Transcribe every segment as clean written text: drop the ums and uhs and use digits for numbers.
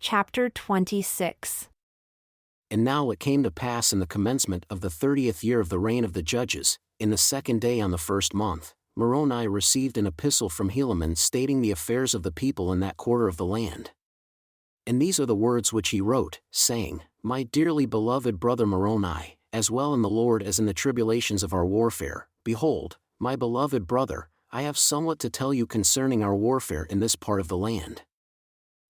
Chapter 26. And now it came to pass in the commencement of the 30th year of the reign of the judges, in the second day on the first month, Moroni received an epistle from Helaman stating the affairs of the people in that quarter of the land. And these are the words which he wrote, saying, My dearly beloved brother Moroni, as well in the Lord as in the tribulations of our warfare, behold, my beloved brother, I have somewhat to tell you concerning our warfare in this part of the land.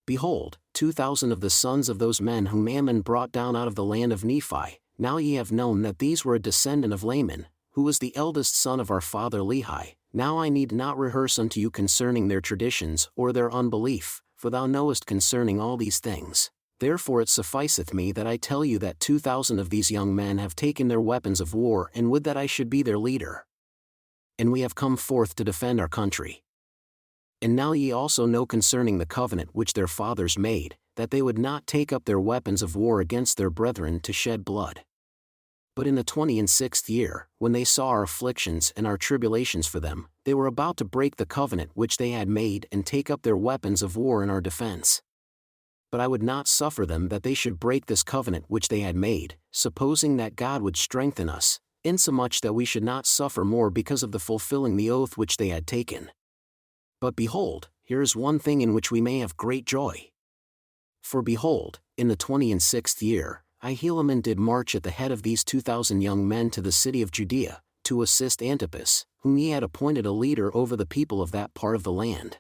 Behold, 2,000 of the sons of those men whom Ammon brought down out of the land of Nephi, now ye have known that these were a descendant of Laman, who was the eldest son of our father Lehi. Now I need not rehearse unto you concerning their traditions or their unbelief, for thou knowest concerning all these things. Therefore it sufficeth me that I tell you that 2,000 of these young men have taken their weapons of war and would that I should be their leader. And we have come forth to defend our country. And now ye also know concerning the covenant which their fathers made, that they would not take up their weapons of war against their brethren to shed blood. But in the 26th year, when they saw our afflictions and our tribulations for them, they were about to break the covenant which they had made and take up their weapons of war in our defense. But I would not suffer them that they should break this covenant which they had made, supposing that God would strengthen us, insomuch that we should not suffer more because of the fulfilling the oath which they had taken. But behold, here is one thing in which we may have great joy. For behold, in the 26th year, I Helaman did march at the head of these 2,000 young men to the city of Judea, to assist Antipas, whom ye had appointed a leader over the people of that part of the land.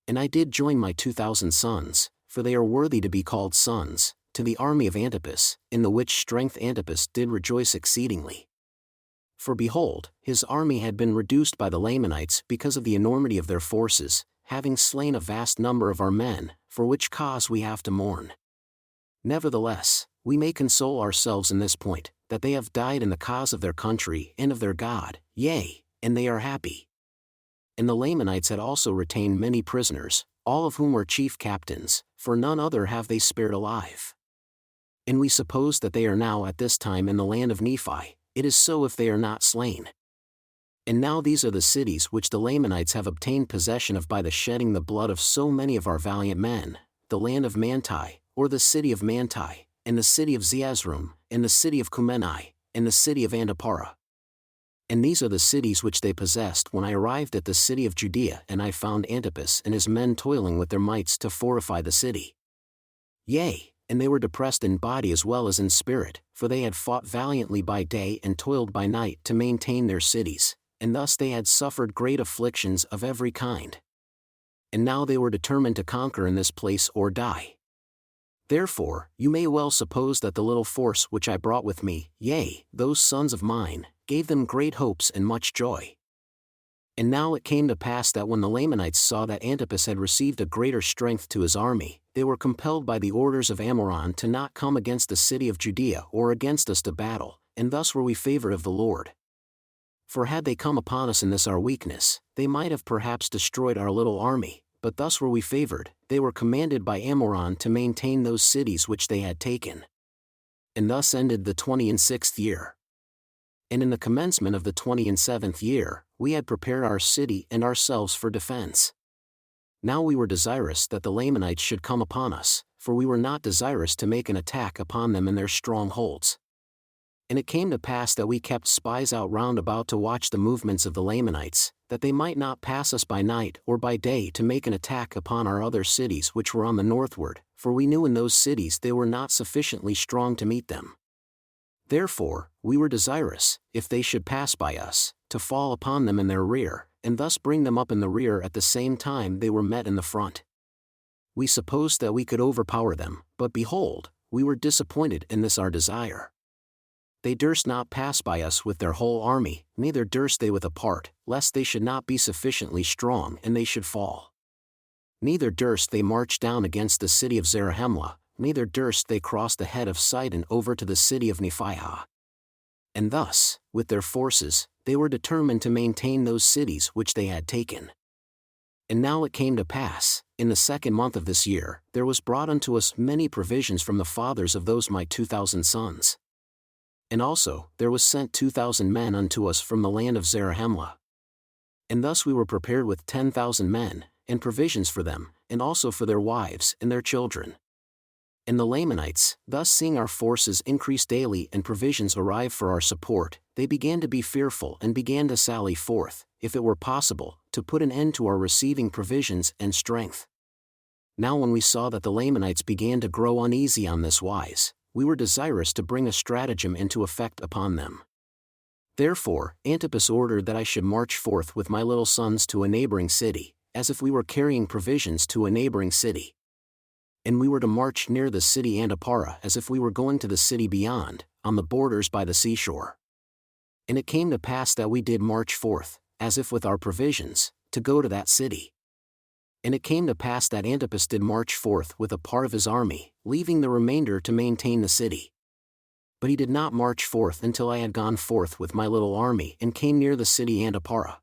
And I did join my 2,000 sons, for they are worthy to be called sons, to the army of Antipas, in the which strength Antipas did rejoice exceedingly. For behold, his army had been reduced by the Lamanites because of the enormity of their forces, having slain a vast number of our men, for which cause we have to mourn. Nevertheless, we may console ourselves in this point, that they have died in the cause of their country and of their God, yea, and they are happy. And the Lamanites had also retained many prisoners, all of whom were chief captains, for none other have they spared alive. And we suppose that they are now at this time in the land of Nephi. It is so if they are not slain. And now these are the cities which the Lamanites have obtained possession of by the shedding the blood of so many of our valiant men, the land of Manti, or the city of Manti, and the city of Zeezrom, and the city of Kumeni, and the city of Andaparah. And these are the cities which they possessed when I arrived at the city of Judea, and I found Antipas and his men toiling with their mights to fortify the city. Yea, and they were depressed in body as well as in spirit, for they had fought valiantly by day and toiled by night to maintain their cities, and thus they had suffered great afflictions of every kind. And now they were determined to conquer in this place or die. Therefore, you may well suppose that the little force which I brought with me, yea, those sons of mine, gave them great hopes and much joy. And now it came to pass that when the Lamanites saw that Antipas had received a greater strength to his army, they were compelled by the orders of Amoron to not come against the city of Judea or against us to battle, and thus were we favored of the Lord. For had they come upon us in this our weakness, they might have perhaps destroyed our little army, but thus were we favored. They were commanded by Amoron to maintain those cities which they had taken. And thus ended the 26th year. And in the commencement of the 27th year, we had prepared our city and ourselves for defense. Now we were desirous that the Lamanites should come upon us, for we were not desirous to make an attack upon them in their strongholds. And it came to pass that we kept spies out round about to watch the movements of the Lamanites, that they might not pass us by night or by day to make an attack upon our other cities which were on the northward, for we knew in those cities they were not sufficiently strong to meet them. Therefore, we were desirous, if they should pass by us, to fall upon them in their rear, and thus bring them up in the rear at the same time they were met in the front. We supposed that we could overpower them, but behold, we were disappointed in this our desire. They durst not pass by us with their whole army, neither durst they with a part, lest they should not be sufficiently strong and they should fall. Neither durst they march down against the city of Zarahemla, neither durst they cross the head of Sidon over to the city of Nephihah. And thus, with their forces, they were determined to maintain those cities which they had taken. And now it came to pass, in the second month of this year, there was brought unto us many provisions from the fathers of those my 2,000 sons. And also, there was sent 2,000 men unto us from the land of Zarahemla. And thus we were prepared with 10,000 men, and provisions for them, and also for their wives and their children. And the Lamanites, thus seeing our forces increase daily and provisions arrive for our support, they began to be fearful and began to sally forth, if it were possible, to put an end to our receiving provisions and strength. Now when we saw that the Lamanites began to grow uneasy on this wise, we were desirous to bring a stratagem into effect upon them. Therefore, Antipas ordered that I should march forth with my little sons to a neighboring city, as if we were carrying provisions to a neighboring city. And we were to march near the city Antipara as if we were going to the city beyond, on the borders by the seashore. And it came to pass that we did march forth, as if with our provisions, to go to that city. And it came to pass that Antipas did march forth with a part of his army, leaving the remainder to maintain the city. But he did not march forth until I had gone forth with my little army and came near the city Antipara.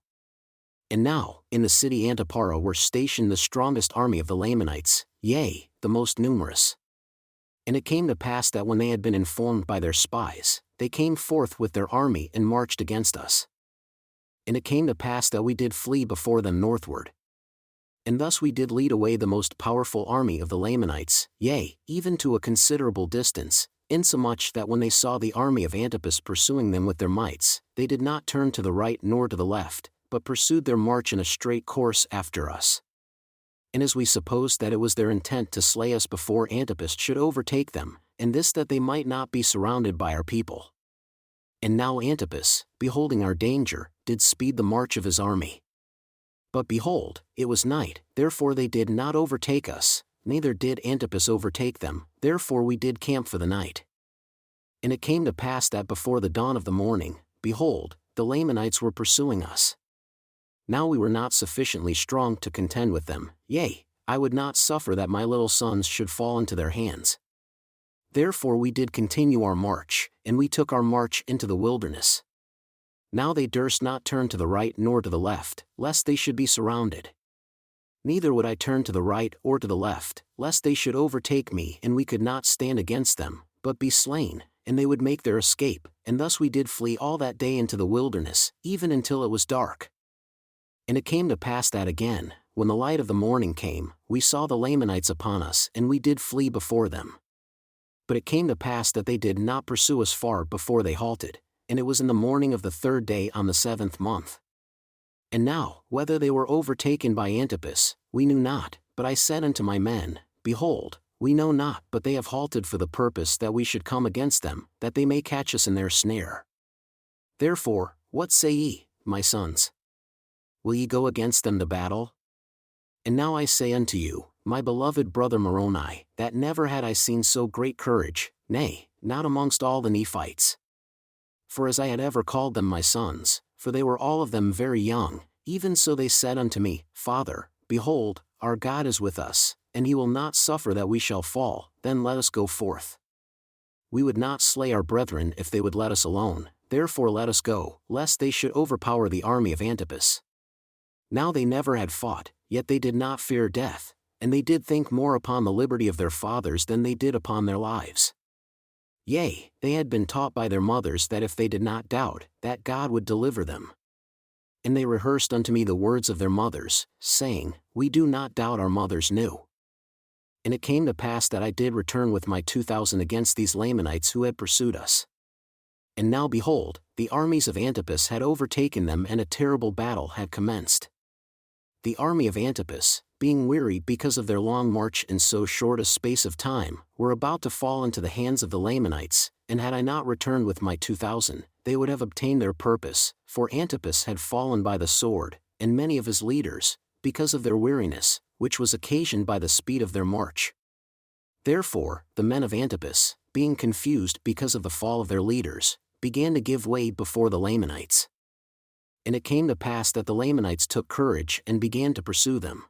And now, in the city Antipara were stationed the strongest army of the Lamanites, yea, the most numerous. And it came to pass that when they had been informed by their spies, they came forth with their army and marched against us. And it came to pass that we did flee before them northward. And thus we did lead away the most powerful army of the Lamanites, yea, even to a considerable distance, insomuch that when they saw the army of Antipas pursuing them with their mights, they did not turn to the right nor to the left, but pursued their march in a straight course after us. And as we supposed that it was their intent to slay us before Antipas should overtake them, and this that they might not be surrounded by our people. And now Antipas, beholding our danger, did speed the march of his army. But behold, it was night, therefore they did not overtake us, neither did Antipas overtake them, therefore we did camp for the night. And it came to pass that before the dawn of the morning, behold, the Lamanites were pursuing us. Now we were not sufficiently strong to contend with them, yea, I would not suffer that my little sons should fall into their hands. Therefore we did continue our march, and we took our march into the wilderness. Now they durst not turn to the right nor to the left, lest they should be surrounded. Neither would I turn to the right or to the left, lest they should overtake me and we could not stand against them, but be slain, and they would make their escape, and thus we did flee all that day into the wilderness, even until it was dark. And it came to pass that again, when the light of the morning came, we saw the Lamanites upon us and we did flee before them. But it came to pass that they did not pursue us far before they halted, and it was in the morning of the 3rd day on the 7th month. And now, whether they were overtaken by Antipas, we knew not, but I said unto my men, Behold, we know not, but they have halted for the purpose that we should come against them, that they may catch us in their snare. Therefore, what say ye, my sons? Will ye go against them to battle? And now I say unto you, my beloved brother Moroni, that never had I seen so great courage, nay, not amongst all the Nephites. For as I had ever called them my sons, for they were all of them very young, even so they said unto me, Father, behold, our God is with us, and he will not suffer that we shall fall, then let us go forth. We would not slay our brethren if they would let us alone, therefore let us go, lest they should overpower the army of Antipas. Now they never had fought, yet they did not fear death, and they did think more upon the liberty of their fathers than they did upon their lives. Yea, they had been taught by their mothers that if they did not doubt, that God would deliver them. And they rehearsed unto me the words of their mothers, saying, We do not doubt our mothers knew. And it came to pass that I did return with my 2,000 against these Lamanites who had pursued us. And now behold, the armies of Antipas had overtaken them and a terrible battle had commenced. The army of Antipas, being weary because of their long march in so short a space of time, were about to fall into the hands of the Lamanites, and had I not returned with my 2,000, they would have obtained their purpose, for Antipas had fallen by the sword, and many of his leaders, because of their weariness, which was occasioned by the speed of their march. Therefore, the men of Antipas, being confused because of the fall of their leaders, began to give way before the Lamanites. And it came to pass that the Lamanites took courage and began to pursue them.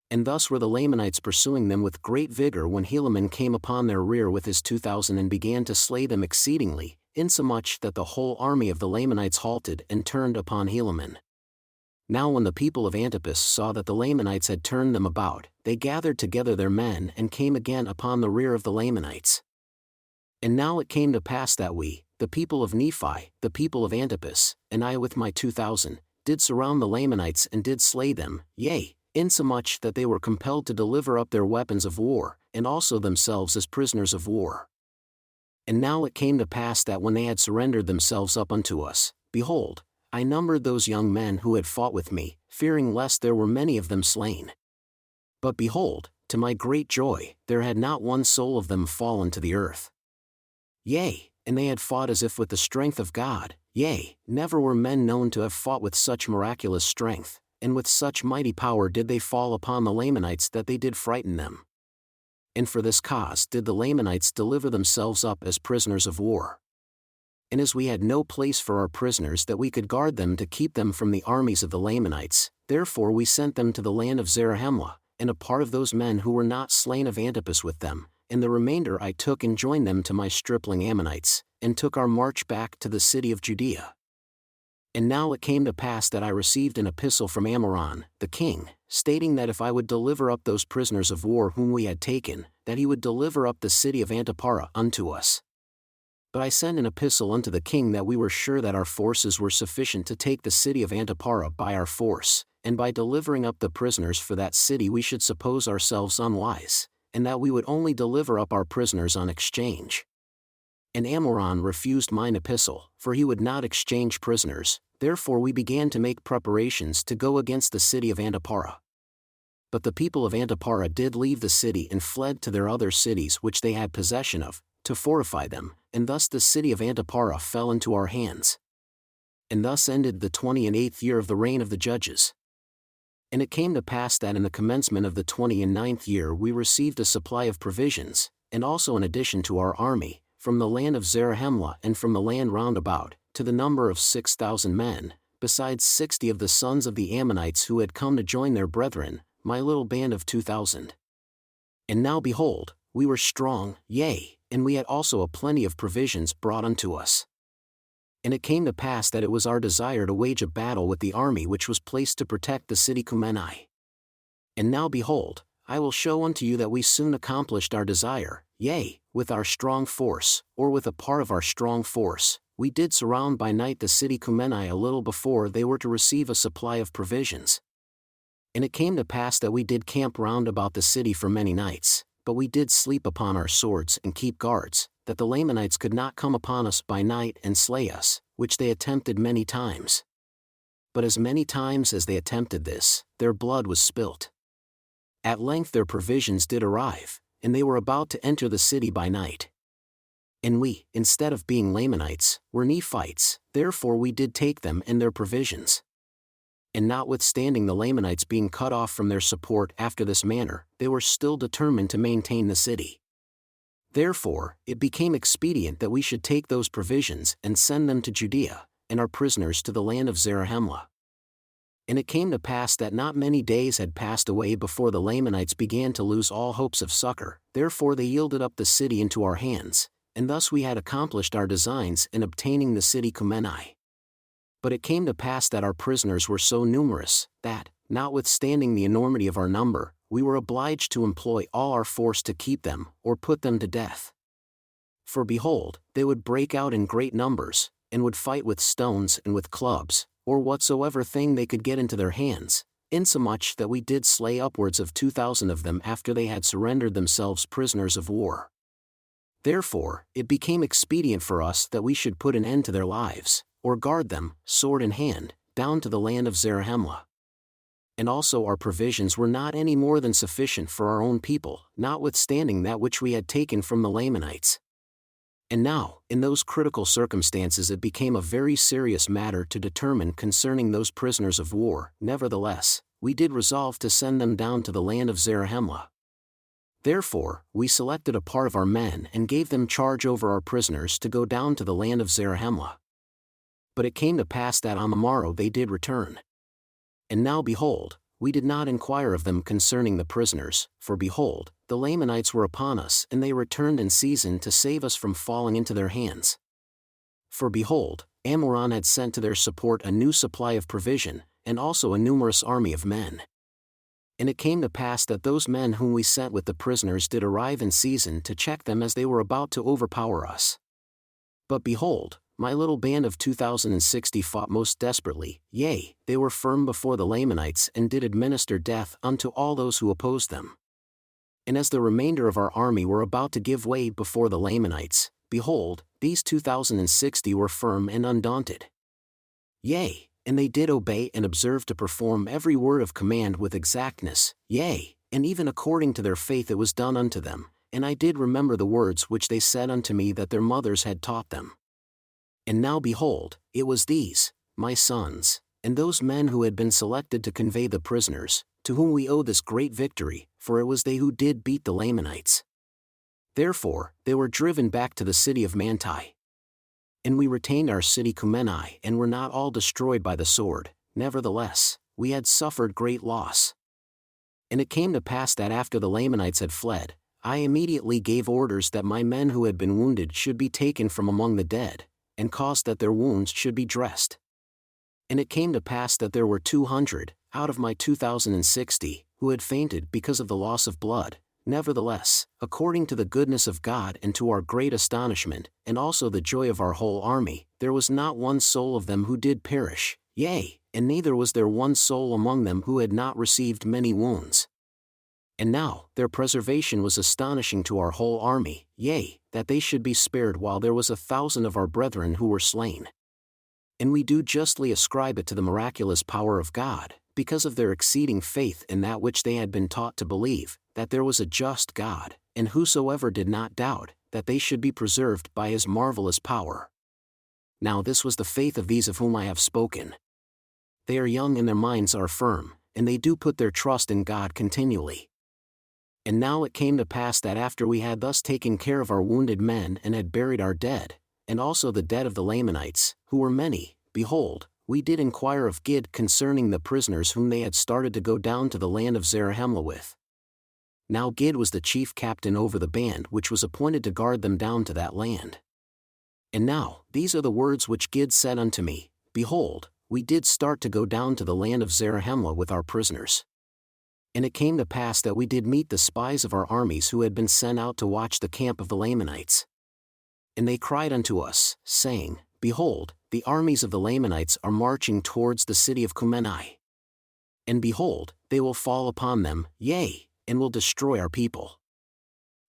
And thus were the Lamanites pursuing them with great vigor when Helaman came upon their rear with his 2,000 and began to slay them exceedingly, insomuch that the whole army of the Lamanites halted and turned upon Helaman. Now when the people of Antipas saw that the Lamanites had turned them about, they gathered together their men and came again upon the rear of the Lamanites. And now it came to pass that we, the people of Nephi, the people of Antipas, and I with my 2,000, did surround the Lamanites and did slay them, yea, insomuch that they were compelled to deliver up their weapons of war, and also themselves as prisoners of war. And now it came to pass that when they had surrendered themselves up unto us, behold, I numbered those young men who had fought with me, fearing lest there were many of them slain. But behold, to my great joy, there had not one soul of them fallen to the earth. Yea, and they had fought as if with the strength of God, yea, never were men known to have fought with such miraculous strength, and with such mighty power did they fall upon the Lamanites that they did frighten them. And for this cause did the Lamanites deliver themselves up as prisoners of war. And as we had no place for our prisoners that we could guard them to keep them from the armies of the Lamanites, therefore we sent them to the land of Zarahemla, and a part of those men who were not slain of Antipas with them, and the remainder I took and joined them to my stripling Ammonites, and took our march back to the city of Judea. And now it came to pass that I received an epistle from Ammoron, the king, stating that if I would deliver up those prisoners of war whom we had taken, that he would deliver up the city of Antipara unto us. But I sent an epistle unto the king that we were sure that our forces were sufficient to take the city of Antipara by our force, and by delivering up the prisoners for that city we should suppose ourselves unwise, and that we would only deliver up our prisoners on exchange. And Ammoron refused mine epistle, for he would not exchange prisoners, therefore we began to make preparations to go against the city of Antipara. But the people of Antipara did leave the city and fled to their other cities which they had possession of, to fortify them, and thus the city of Antipara fell into our hands. And thus ended the 28th year of the reign of the judges. And it came to pass that in the commencement of the 29th year we received a supply of provisions, and also an addition to our army, from the land of Zarahemla and from the land round about, to the number of 6,000 men, besides 60 of the sons of the Ammonites who had come to join their brethren, my little band of 2,000. And now behold, we were strong, yea, and we had also a plenty of provisions brought unto us. And it came to pass that it was our desire to wage a battle with the army which was placed to protect the city Cumeni. And now behold, I will show unto you that we soon accomplished our desire, yea, with our strong force, or with a part of our strong force, we did surround by night the city Cumeni a little before they were to receive a supply of provisions. And it came to pass that we did camp round about the city for many nights, but we did sleep upon our swords and keep guards, that the Lamanites could not come upon us by night and slay us, which they attempted many times. But as many times as they attempted this, their blood was spilt. At length their provisions did arrive, and they were about to enter the city by night. And we, instead of being Lamanites, were Nephites, therefore we did take them and their provisions. And notwithstanding the Lamanites being cut off from their support after this manner, they were still determined to maintain the city. Therefore, it became expedient that we should take those provisions and send them to Judea, and our prisoners to the land of Zarahemla. And it came to pass that not many days had passed away before the Lamanites began to lose all hopes of succor, therefore they yielded up the city into our hands, and thus we had accomplished our designs in obtaining the city Cumeni. But it came to pass that our prisoners were so numerous, that, notwithstanding the enormity of our number, we were obliged to employ all our force to keep them, or put them to death. For behold, they would break out in great numbers, and would fight with stones and with clubs, or whatsoever thing they could get into their hands, insomuch that we did slay upwards of 2,000 of them after they had surrendered themselves prisoners of war. Therefore, it became expedient for us that we should put an end to their lives, or guard them, sword in hand, down to the land of Zarahemla. And also our provisions were not any more than sufficient for our own people, notwithstanding that which we had taken from the Lamanites. And now, in those critical circumstances it became a very serious matter to determine concerning those prisoners of war, nevertheless, we did resolve to send them down to the land of Zarahemla. Therefore, we selected a part of our men and gave them charge over our prisoners to go down to the land of Zarahemla. But it came to pass that on the morrow they did return. And now behold, we did not inquire of them concerning the prisoners, for behold, the Lamanites were upon us and they returned in season to save us from falling into their hands. For behold, Ammoron had sent to their support a new supply of provision, and also a numerous army of men. And it came to pass that those men whom we sent with the prisoners did arrive in season to check them as they were about to overpower us. But behold, my little band of 2060 fought most desperately, yea, they were firm before the Lamanites and did administer death unto all those who opposed them. And as the remainder of our army were about to give way before the Lamanites, behold, these 2060 were firm and undaunted. Yea, and they did obey and observe to perform every word of command with exactness, yea, and even according to their faith it was done unto them, and I did remember the words which they said unto me that their mothers had taught them. And now behold, it was these, my sons, and those men who had been selected to convey the prisoners, to whom we owe this great victory, for it was they who did beat the Lamanites. Therefore, they were driven back to the city of Manti. And we retained our city Cumeni and were not all destroyed by the sword, nevertheless, we had suffered great loss. And it came to pass that after the Lamanites had fled, I immediately gave orders that my men who had been wounded should be taken from among the dead, and caused that their wounds should be dressed. And it came to pass that there were 200, out of my 2060, who had fainted because of the loss of blood. Nevertheless, according to the goodness of God and to our great astonishment, and also the joy of our whole army, there was not one soul of them who did perish, yea, and neither was there one soul among them who had not received many wounds. And now, their preservation was astonishing to our whole army, yea, that they should be spared while there was 1,000 of our brethren who were slain. And we do justly ascribe it to the miraculous power of God, because of their exceeding faith in that which they had been taught to believe, that there was a just God, and whosoever did not doubt, that they should be preserved by his marvelous power. Now this was the faith of these of whom I have spoken. They are young and their minds are firm, and they do put their trust in God continually. And now it came to pass that after we had thus taken care of our wounded men and had buried our dead, and also the dead of the Lamanites, who were many, behold, we did inquire of Gid concerning the prisoners whom they had started to go down to the land of Zarahemla with. Now Gid was the chief captain over the band which was appointed to guard them down to that land. And now, these are the words which Gid said unto me, Behold, we did start to go down to the land of Zarahemla with our prisoners. And it came to pass that we did meet the spies of our armies who had been sent out to watch the camp of the Lamanites. And they cried unto us, saying, Behold, the armies of the Lamanites are marching towards the city of Cumeni. And behold, they will fall upon them, yea, and will destroy our people.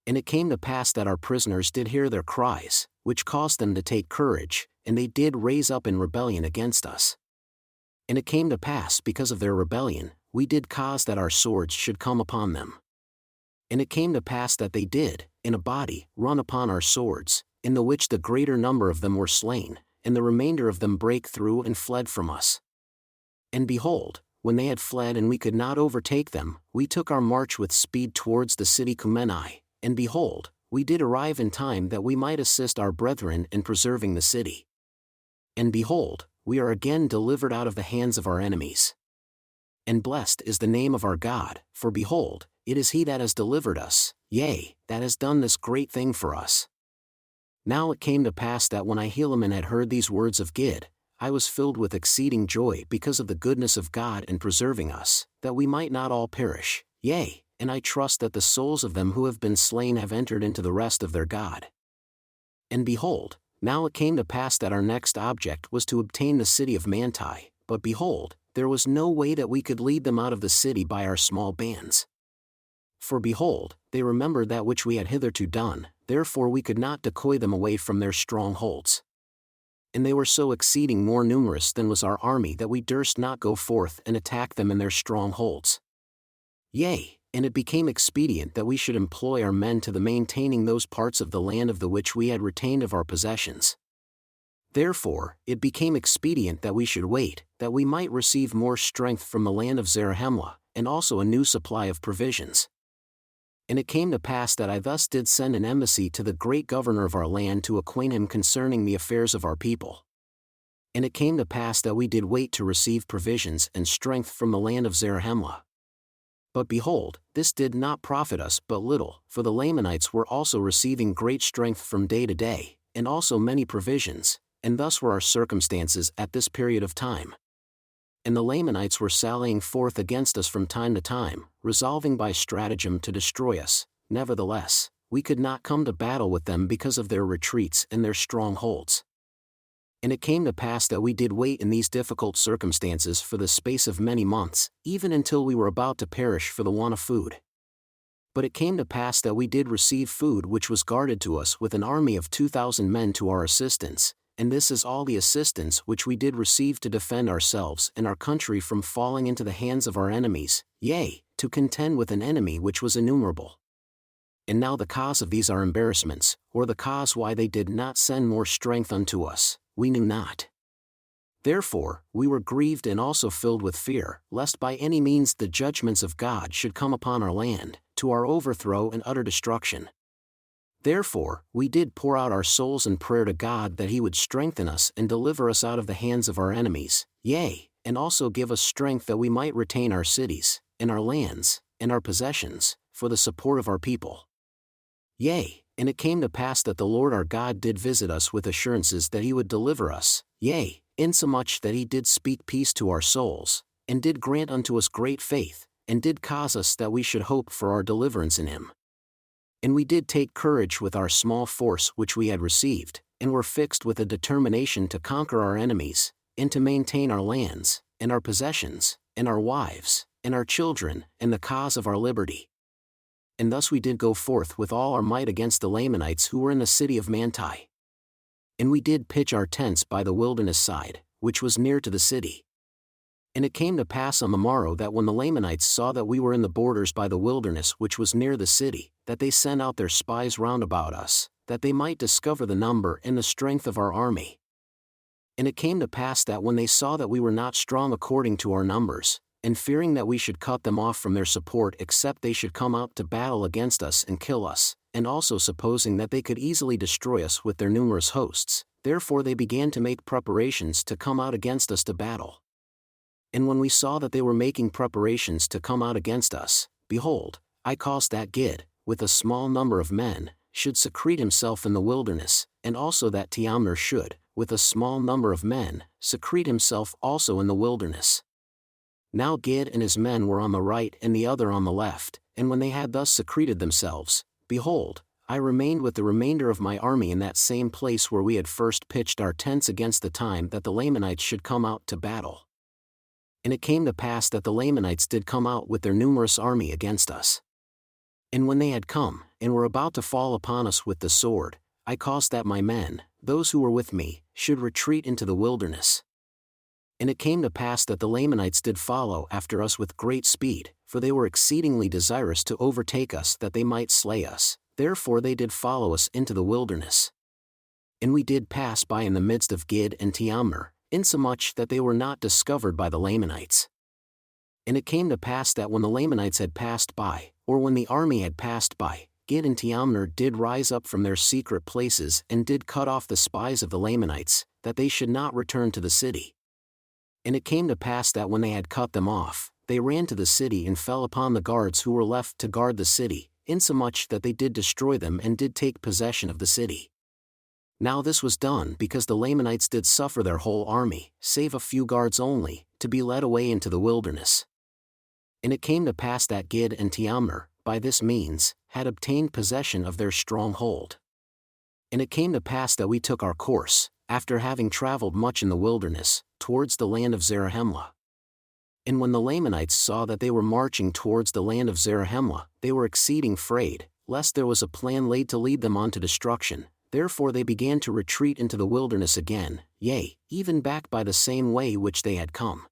And it came to pass that our prisoners did hear their cries, which caused them to take courage, and they did raise up in rebellion against us. And it came to pass because of their rebellion, we did cause that our swords should come upon them. And it came to pass that they did, in a body, run upon our swords, in the which the greater number of them were slain, and the remainder of them brake through and fled from us. And behold, when they had fled and we could not overtake them, we took our march with speed towards the city Cumeni, and behold, we did arrive in time that we might assist our brethren in preserving the city. And behold, we are again delivered out of the hands of our enemies. And blessed is the name of our God, for behold, it is he that has delivered us, yea, that has done this great thing for us. Now it came to pass that when Helaman had heard these words of Gid, I was filled with exceeding joy because of the goodness of God in preserving us, that we might not all perish, yea, and I trust that the souls of them who have been slain have entered into the rest of their God. And behold, now it came to pass that our next object was to obtain the city of Manti, but behold, there was no way that we could lead them out of the city by our small bands. For behold, they remembered that which we had hitherto done, therefore we could not decoy them away from their strongholds. And they were so exceeding more numerous than was our army that we durst not go forth and attack them in their strongholds. Yea, and it became expedient that we should employ our men to the maintaining those parts of the land of the which we had retained of our possessions. Therefore, it became expedient that we should wait, that we might receive more strength from the land of Zarahemla, and also a new supply of provisions. And it came to pass that I thus did send an embassy to the great governor of our land to acquaint him concerning the affairs of our people. And it came to pass that we did wait to receive provisions and strength from the land of Zarahemla. But behold, this did not profit us but little, for the Lamanites were also receiving great strength from day to day, and also many provisions, and thus were our circumstances at this period of time. And the Lamanites were sallying forth against us from time to time, resolving by stratagem to destroy us. Nevertheless, we could not come to battle with them because of their retreats and their strongholds. And it came to pass that we did wait in these difficult circumstances for the space of many months, even until we were about to perish for the want of food. But it came to pass that we did receive food which was guarded to us with an army of 2,000 men to our assistance, and this is all the assistance which we did receive to defend ourselves and our country from falling into the hands of our enemies, yea, to contend with an enemy which was innumerable. And now the cause of these our embarrassments, or the cause why they did not send more strength unto us, we knew not. Therefore, we were grieved and also filled with fear, lest by any means the judgments of God should come upon our land, to our overthrow and utter destruction. Therefore, we did pour out our souls in prayer to God that He would strengthen us and deliver us out of the hands of our enemies, yea, and also give us strength that we might retain our cities, and our lands, and our possessions, for the support of our people. Yea, and it came to pass that the Lord our God did visit us with assurances that He would deliver us, yea, insomuch that He did speak peace to our souls, and did grant unto us great faith, and did cause us that we should hope for our deliverance in Him. And we did take courage with our small force which we had received, and were fixed with a determination to conquer our enemies, and to maintain our lands, and our possessions, and our wives, and our children, and the cause of our liberty. And thus we did go forth with all our might against the Lamanites who were in the city of Manti. And we did pitch our tents by the wilderness side, which was near to the city. And it came to pass on the morrow that when the Lamanites saw that we were in the borders by the wilderness which was near the city, that they sent out their spies round about us, that they might discover the number and the strength of our army. And it came to pass that when they saw that we were not strong according to our numbers, and fearing that we should cut them off from their support except they should come out to battle against us and kill us, and also supposing that they could easily destroy us with their numerous hosts, therefore they began to make preparations to come out against us to battle. And when we saw that they were making preparations to come out against us, behold, I caused that Gid, with a small number of men, should secrete himself in the wilderness, and also that Teamner should, with a small number of men, secrete himself also in the wilderness. Now Gid and his men were on the right and the other on the left, and when they had thus secreted themselves, behold, I remained with the remainder of my army in that same place where we had first pitched our tents against the time that the Lamanites should come out to battle. And it came to pass that the Lamanites did come out with their numerous army against us. And when they had come, and were about to fall upon us with the sword, I caused that my men, those who were with me, should retreat into the wilderness. And it came to pass that the Lamanites did follow after us with great speed, for they were exceedingly desirous to overtake us that they might slay us, therefore they did follow us into the wilderness. And we did pass by in the midst of Gid and Teamner, insomuch that they were not discovered by the Lamanites. And it came to pass that when the Lamanites had passed by, or when the army had passed by, Gid and Teamner did rise up from their secret places and did cut off the spies of the Lamanites, that they should not return to the city. And it came to pass that when they had cut them off, they ran to the city and fell upon the guards who were left to guard the city, insomuch that they did destroy them and did take possession of the city. Now this was done because the Lamanites did suffer their whole army, save a few guards only, to be led away into the wilderness. And it came to pass that Gid and Teamner, by this means, had obtained possession of their stronghold. And it came to pass that we took our course, after having traveled much in the wilderness, towards the land of Zarahemla. And when the Lamanites saw that they were marching towards the land of Zarahemla, they were exceeding afraid, lest there was a plan laid to lead them on to destruction, therefore they began to retreat into the wilderness again, yea, even back by the same way which they had come.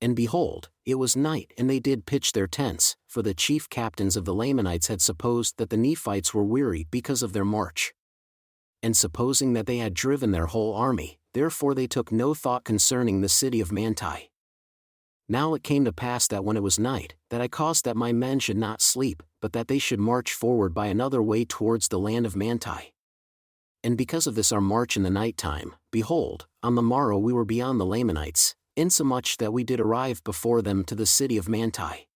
And behold, it was night and they did pitch their tents, for the chief captains of the Lamanites had supposed that the Nephites were weary because of their march. And supposing that they had driven their whole army, therefore they took no thought concerning the city of Manti. Now it came to pass that when it was night, that I caused that my men should not sleep, but that they should march forward by another way towards the land of Manti. And because of this our march in the night time, behold, on the morrow we were beyond the Lamanites, insomuch that we did arrive before them to the city of Manti.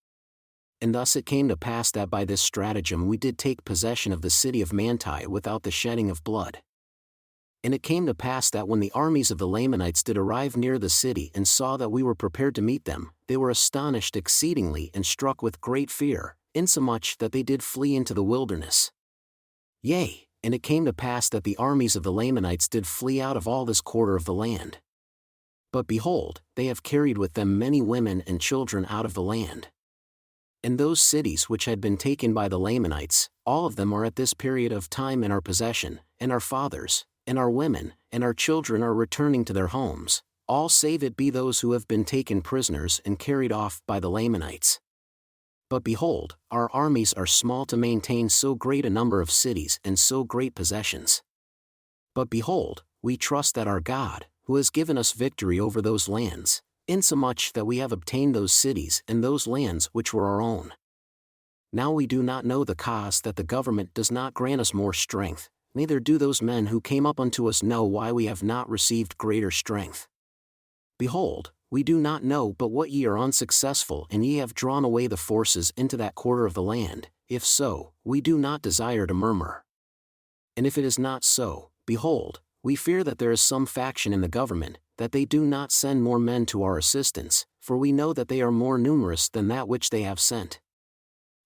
And thus it came to pass that by this stratagem we did take possession of the city of Manti without the shedding of blood. And it came to pass that when the armies of the Lamanites did arrive near the city and saw that we were prepared to meet them, they were astonished exceedingly and struck with great fear, insomuch that they did flee into the wilderness. Yea, and it came to pass that the armies of the Lamanites did flee out of all this quarter of the land. But behold, they have carried with them many women and children out of the land. And those cities which had been taken by the Lamanites, all of them are at this period of time in our possession, and our fathers, and our women, and our children are returning to their homes, all save it be those who have been taken prisoners and carried off by the Lamanites. But behold, our armies are small to maintain so great a number of cities and so great possessions. But behold, we trust that our God, who has given us victory over those lands, insomuch that we have obtained those cities and those lands which were our own. Now we do not know the cause that the government does not grant us more strength, neither do those men who came up unto us know why we have not received greater strength. Behold, we do not know but what ye are unsuccessful and ye have drawn away the forces into that quarter of the land. If so, we do not desire to murmur. And if it is not so, behold, we fear that there is some faction in the government, that they do not send more men to our assistance, for we know that they are more numerous than that which they have sent.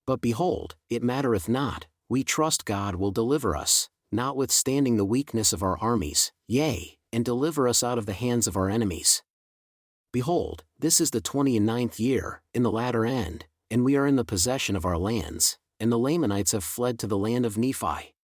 But behold, it mattereth not, we trust God will deliver us, notwithstanding the weakness of our armies, yea, and deliver us out of the hands of our enemies. Behold, this is the 29th year, in the latter end, and we are in the possession of our lands, and the Lamanites have fled to the land of Nephi.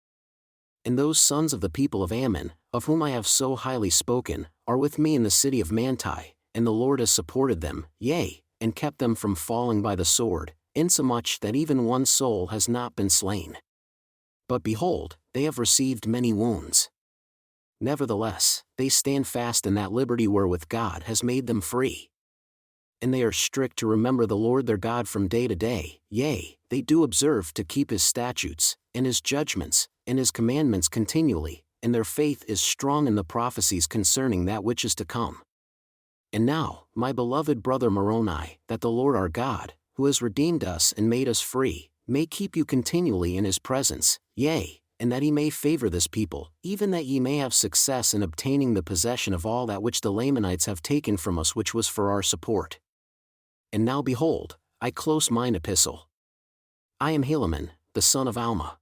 And those sons of the people of Ammon, of whom I have so highly spoken, are with me in the city of Manti, and the Lord has supported them, yea, and kept them from falling by the sword, insomuch that even one soul has not been slain. But behold, they have received many wounds. Nevertheless, they stand fast in that liberty wherewith God has made them free. And they are strict to remember the Lord their God from day to day, yea, they do observe to keep his statutes, and his judgments, and his commandments continually, and their faith is strong in the prophecies concerning that which is to come. And now, my beloved brother Moroni, that the Lord our God, who has redeemed us and made us free, may keep you continually in his presence, yea, and that he may favor this people, even that ye may have success in obtaining the possession of all that which the Lamanites have taken from us which was for our support. And now behold, I close mine epistle. I am Helaman, the son of Alma.